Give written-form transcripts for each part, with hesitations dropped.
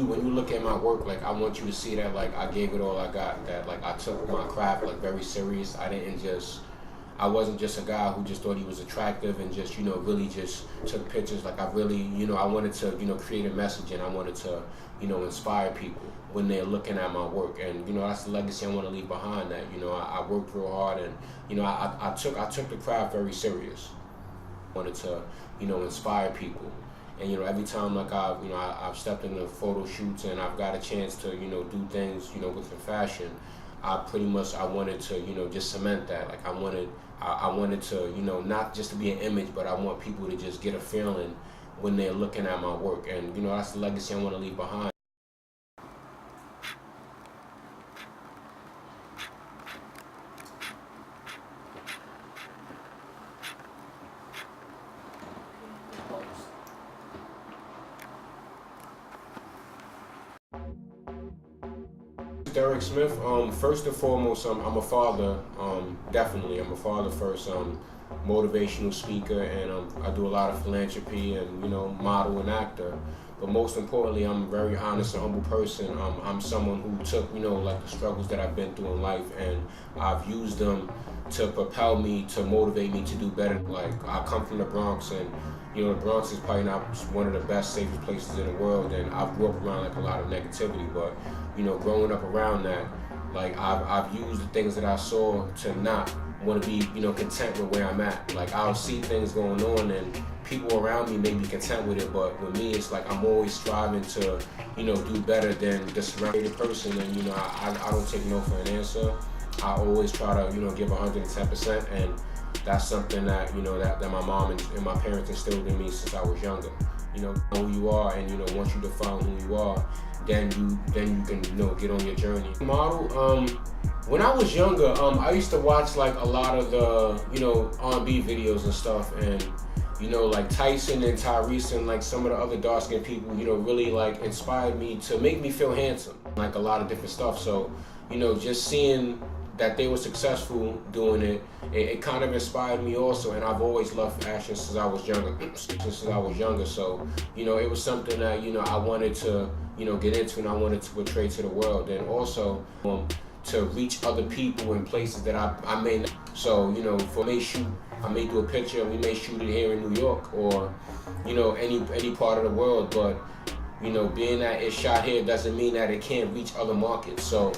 when you look at my work, like I want you to see that like I gave it all I got. That like I took my craft like very serious. I wasn't just a guy who just thought he was attractive and just, really just took pictures. Like I really, I wanted to, create a message, and I wanted to, inspire people when they're looking at my work. And, that's the legacy I want to leave behind. That, I worked real hard, and, I took the craft very serious. I wanted to, inspire people. And, every time like I've stepped into photo shoots and I've got a chance to, do things, within fashion, I wanted to, just cement that. Like I wanted to, not just to be an image, but I want people to just get a feeling when they're looking at my work. And, that's the legacy I want to leave behind. Derek Smith. First and foremost, I'm a father. Definitely, I'm a father first. Motivational speaker, and I do a lot of philanthropy and model and actor. But most importantly, I'm a very honest and humble person. I'm someone who took like the struggles that I've been through in life, and I've used them to propel me, to motivate me to do better. Like I come from the Bronx, and the Bronx is probably not one of the best, safest places in the world, and I grew up around like a lot of negativity. But growing up around that, like I've used the things that I saw to not want to be content with where I'm at. Like I'll see things going on, and people around me may be content with it, but with me, it's like I'm always striving to do better than the surrounding person. And I don't take no for an answer. I always try to give 110%, and that's something that that my mom and my parents instilled in me since I was younger. Know who you are, and once you define who you are, then you can get on your journey. Model. When I was younger, I used to watch like a lot of the R&B videos and stuff, and like Tyson and Tyrese and like some of the other dark-skinned people, really like inspired me to make me feel handsome, like a lot of different stuff. So just seeing that they were successful doing it, it kind of inspired me also. And I've always loved fashion since I was younger. So it was something that I wanted to get into, and I wanted to portray to the world, and also to reach other people in places that I may not. So for me, I may do a picture, and we may shoot it here in New York, or any part of the world. But being that it's shot here doesn't mean that it can't reach other markets. So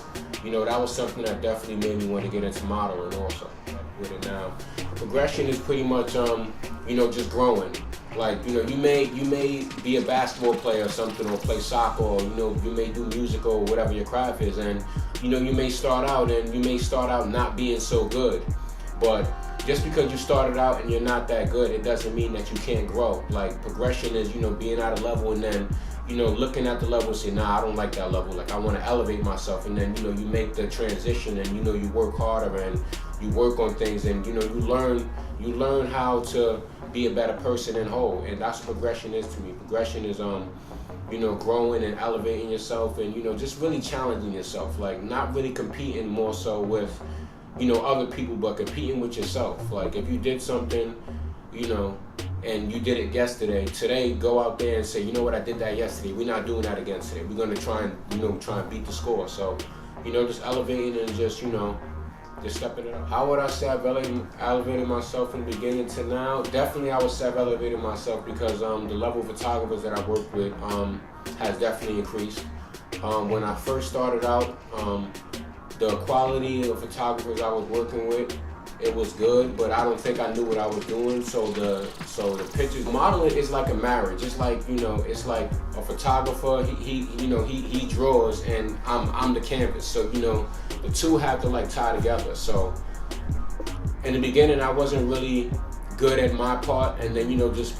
that was something that definitely made me want to get into modeling also. With it now, progression is pretty much just growing. Like you may be a basketball player or something, or play soccer, or you may do music or whatever your craft is, and you may start out not being so good. But just because you started out and you're not that good, it doesn't mean that you can't grow. Like progression is being at a level, and then looking at the level and say, nah, I don't like that level. Like I want to elevate myself, and then you make the transition, and you work harder, and you work on things, and you learn how to be a better person in whole. And that's what progression is to me. Progression is growing and elevating yourself, and just really challenging yourself. Like not really competing more so with other people, but competing with yourself. Like if you did something and you did it yesterday, today go out there and say, you know what, I did that yesterday, we're not doing that again today. We're gonna try and beat the score. So just elevating and just stepping it up. How would I say I've elevated myself from the beginning to now? Definitely I would say I've elevated myself, because the level of photographers that I work with has definitely increased. When I first started out, the quality of photographers I was working with, it was good, but I don't think I knew what I was doing. So the pictures, modeling is like a marriage. It's like it's like a photographer. He draws, and I'm the canvas. So the two have to like tie together. So in the beginning, I wasn't really good at my part, and then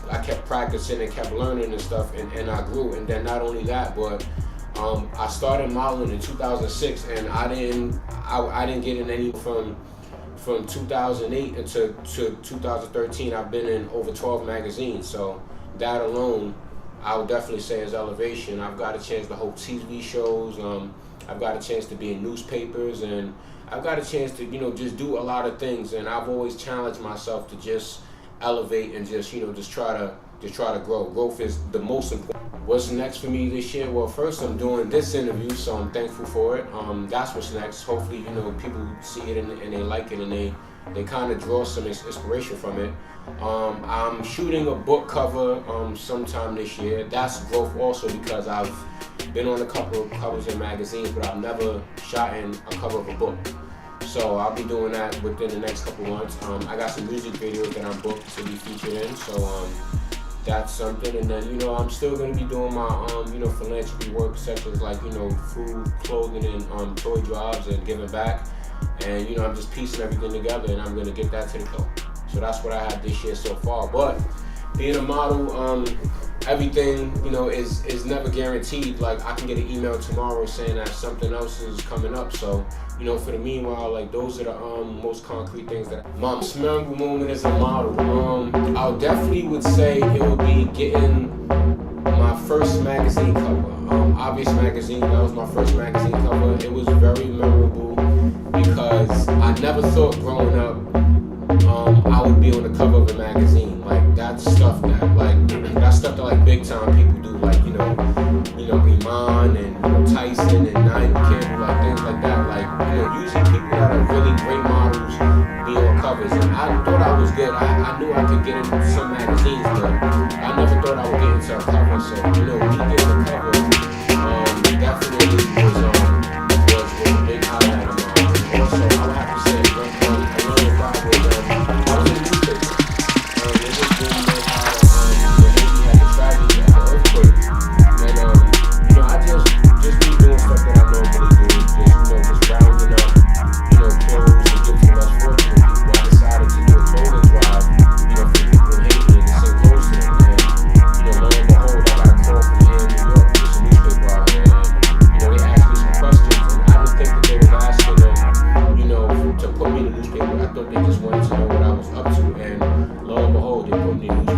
I kept practicing and kept learning and stuff, and I grew. And then not only that, but I started modeling in 2006, and I didn't get in any from 2008 until 2013. I've been in over 12 magazines, so that alone I would definitely say is elevation. I've got a chance to host TV shows, I've got a chance to be in newspapers, and I've got a chance to just do a lot of things, and I've always challenged myself to just elevate and just just try to grow. Growth is the most important. What's next for me this year? Well, first I'm doing this interview, so I'm thankful for it. That's what's next. Hopefully, people see it and they like it and they kind of draw some inspiration from it. I'm shooting a book cover sometime this year. That's growth also, because I've been on a couple of covers in magazines, but I've never shot in a cover of a book. So I'll be doing that within the next couple months. I got some music videos that I'm booked to be featured in, so that's something. And then I'm still gonna be doing my philanthropy work, such as like food, clothing, and toy drives and giving back. And I'm just piecing everything together, and I'm gonna get that to the go. So that's what I have this year so far. But being a model, everything is never guaranteed. Like I can get an email tomorrow saying that something else is coming up. So for the meanwhile, like those are the most concrete things that my most memorable moment as a model. I definitely would say it would be getting my first magazine cover. Obvious Magazine, that was my first magazine cover. It was very memorable because I never thought growing up I would be on the cover of a magazine. Like that's stuff that big time people do, like Iman and Tyson and Nine Campbell, like things like that. Like usually people that are really great models be on covers, and I thought I was good. I knew I could get into some magazines, but I never thought I would get into a cover. So me getting a cover definitely was a big highlight of mine. Also, I would have to say a little about it. I was in the newspaper. It was being made out of when Haiti had the tragedy at the earthquake, and I just be doing stuff that I normally do, just rounding up clothes and gifts to less fortunate people. I decided to do a clothing drive for people in Haiti and send clothes to them. And lo and behold, I got a call from here in New York, just a newspaper out here, and they asked me some questions, and I didn't think that they was asking them to put me in the newspaper. I thought they just wanted to know what I was up to, and lo and behold, they put me in the newspaper.